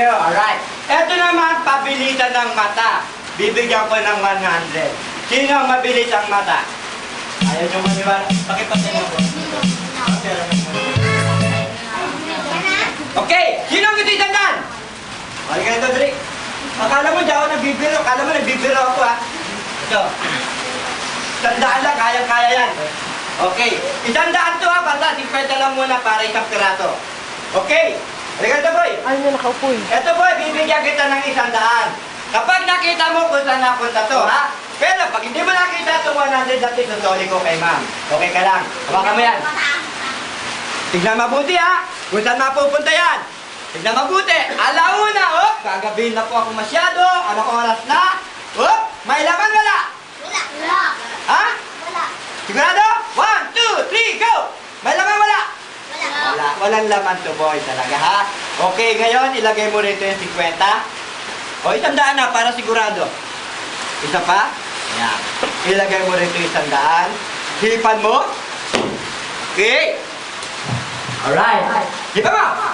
you. Alright. Ito naman, pabilisan ng mata. Bibigyan ko ng 100. Sino ang mabilis ang mata? Ayaw nyo maniwala. Pakipatay mo po. Okay. Sino ang gusto itandaan? Halika ito, Dre. Akala mo, di ako nagbibiro. Akala mo, nagbibiro ako, ha? Ito. Tandaan lang, kayang-kaya yan. Okay. Itandaan to, ha? Basta, 50 lang muna para isang pirato. Okay. Halika ito, boy. Ano na nakaupo eh? Ito, boy, bibigyan kita ng 100. Kapag nakita mo kung saan napunta to, ha? Pero pag hindi mo nakita itong 100 dati, susoli ko kay ma'am. Okay ka lang. Hawakan mo yan. Tignan mabuti, ha? Kung saan mapupunta yan. Tignan mabuti. Alauna, oh! Gagabihin na po ako masyado. Anong oras na? Oh! May laman wala? Wala. Ha? Wala. Sigurado? 1, 2, 3, go! May laman wala? Wala. Wala. Walang laman to, boy, talaga, ha? Okay, ngayon, ilagay mo rito yung 50. O, 100 na para sigurado. Isa pa? Yan. Ilagay mo rito yung 100. Hipan mo. Okay. Alright. Hipan mo.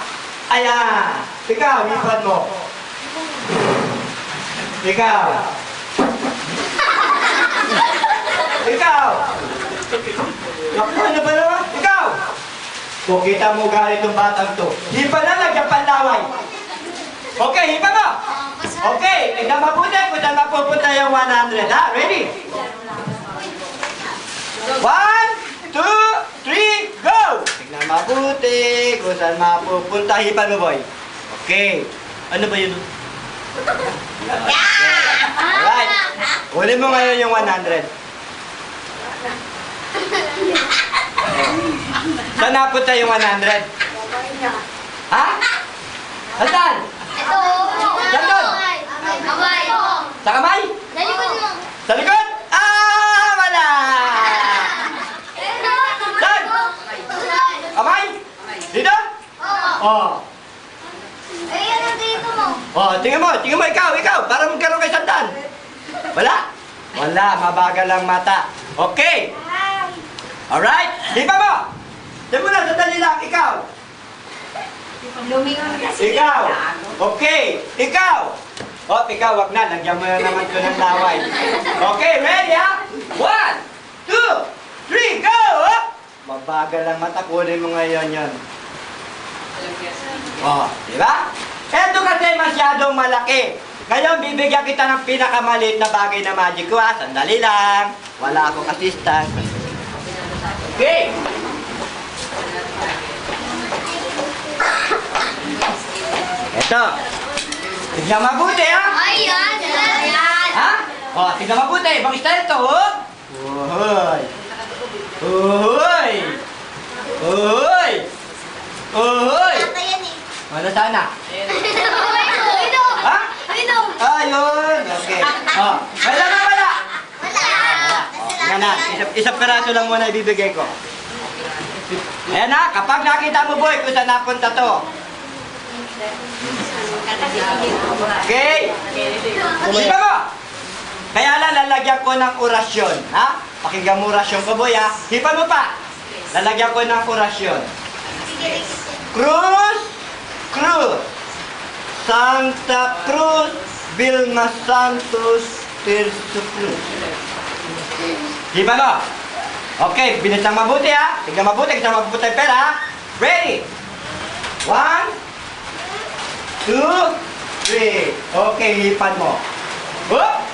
Ayan. Ikaw, hipan mo. Ikaw. Ikaw. Ano ba naman? Ikaw. Kung kita mo galit yung batang to, hipan na, lagyan panlaway. Okay, hipan mo. Okay, tignan mabuti kung saan mapupunta yung 100, ha? Ready? 1, 2, 3, go! Tignan mabuti kung saan mapupunta. Hipan mo, boy. Okay. Ano ba yun? Alright. Kunin mo ngayon yung 100. Saan napunta yung 100? Ha? Saan? Ito. Saan doon? Kamay. Sa kamay? Nalikod mo. Sa likod? Ah, wala! Saan? Kamay? Dito? Oo. Oh. Eh, ano dito mo? Oh, tingnan mo, ikaw, para magkaroon kay sandan. Wala? Wala, mabagal ang mata. Okay. Alright, hipa mo! Diyan mo na, sandali lang, ikaw. Ikaw. Okay, ikaw. Oh, ikaw, wag na, lagyan mo na naman ko ng laway. Okay, ready ha? 1, 2, 3, go! Oh! Mabagal ang mata, kunin mo ngayon yun. Oh, di ba? Eto kasi masyadong malaki. Ngayon, bibigyan kita ng pinakamaliit na bagay na magic ko, ha? Sandali lang. Wala akong assistant. Okay. Eto. Tignan mabuti, ha? Ayan. Ayan. Ha? Oh, tignan mabuti. Ibang style to, oh. Uhoy. Uhoy. Uhoy. Uhoy. Tata yan eh. Ano sana? Ino. Ha? Ino. Ayun. Okay. Oh, wala na, wala. Wala. Yan na, isang peraso lang muna ibibigay ko. Ayan na, kapag nakita mo, boy, kung saan napunta to. Okay? Sino mo? Kaya lang, lalagyan ko ng orasyon. Ha? Pakinggan mo orasyon ko, boy, ha? Hipan mo pa. Lalagyan ko ng orasyon. Cruz, Cruz. Santa Cruz, Vilma Santos, Tirso Cruz. Hipan mo. Okay, binisang mabuti, ha? Tignan mabuti, kasi mabuti yung pera, ha? Ready? 1, 2, 3. Okay, hipan mo. Whoop!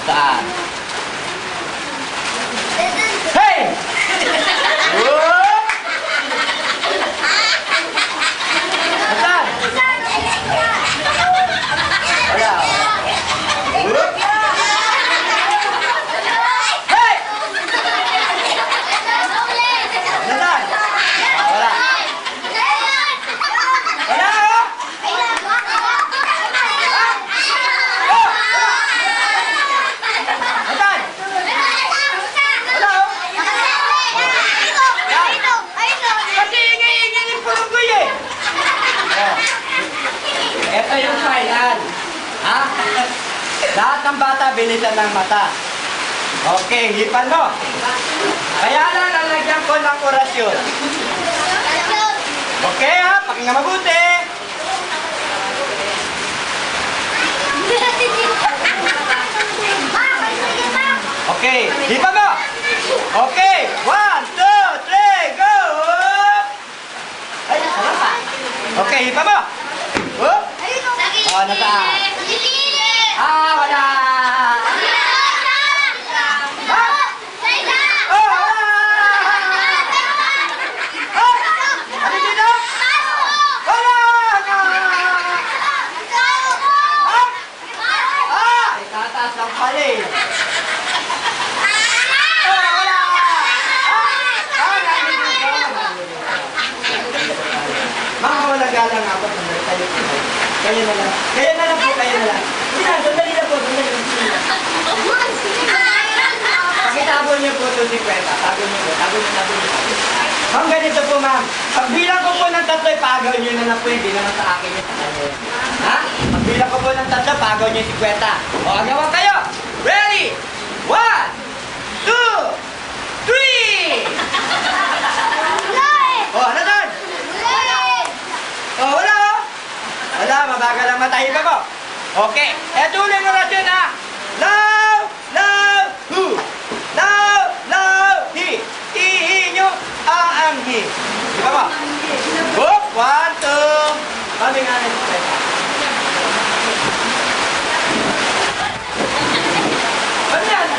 Saan? Hey! Whoop! Saan? Wala. Whoop! Hey! Saan? Wala. Wala, oh! Saan? Wala, oh! Kasi ingay-ingay yung pulunggoy, eh! Oh. Ito yung final. Ha? Lahat ng bata bilisan ng mata. Okay, hipan mo. Kaya lang, lalagyan ko ng orasyon. Okay, ha? Pakinggan mabuti. Okay, hipa mo! Okay, 1, 2, 3, go! Ay, wala pa. Okay, hipa mo! Oh, oh, nasaan? Ah, wala! Oh, wala! Oh, ano dito? Wala! Ah, itataas lang pala eh. Oh, wala! Mga walang galang ako, sandali tayo. Kayo na lang. Kayo na lang po, kayo na lang. Hindi na, sandali na po, sandali na. Pakitago niyo po ito si Kweta. Tago niyo po, tago niyo. Ma'am, ganito po ma'am. Pagbilang ko po ng tatlo, pagaw niyo na lang po, hindi naman sa akin yung tatlo. Ha? Pagbilang ko po ng tatlo, pagaw niyo si Kweta. O, agawan kayo. Ready? 1, 2, 3! O, ano doon? Oh, wala oh. Wala, mabagal ang matahi pa ko. Okay, eto ulit ang orasyon ha. Love, love, who? Love, love, he. Ihinyo, aanghi. Di ba ba? Boop, 1, 2. Kami nga na. Ano yan?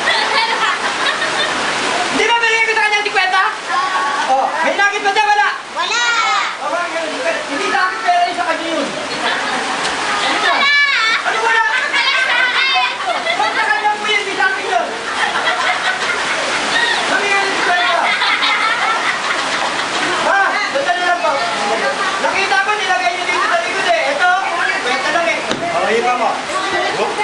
Di ba binigay ko sa kanya ang 50? Oh, may nakit ba dyan? Wala. Oh, bakit ganun? Hindi sa akin pera yung sa kanya yun. Ano wala? Ba't sa kanya mo yun? Hindi sa akin yun. Kami nga na si Kwenta. Ha? Sandali lang po. Nakita ko nilagay niyo dito sa likod eh. Ito, Kwenta lang eh. O, hipa mo. Oop.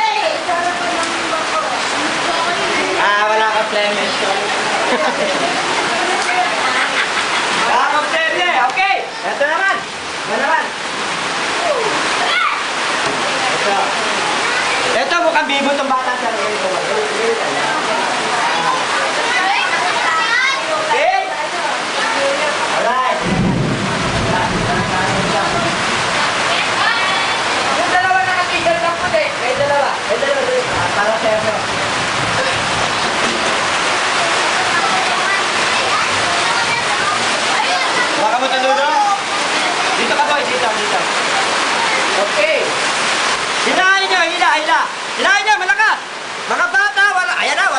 Ah, wala ka plemes. Wala ka pleme. Okay. Ito naman. Ito naman. Ito mukhang bibo itong bata sa ito. Okay? Alright. Yung dalawa nakatigil ng puti. Kayo dalawa. Para sa'yo. Baka mo tulunod? Dito ka boy, dito. Okay. Hila. Hilahin nyo, malakas. Mga bata, wala. Ayan na,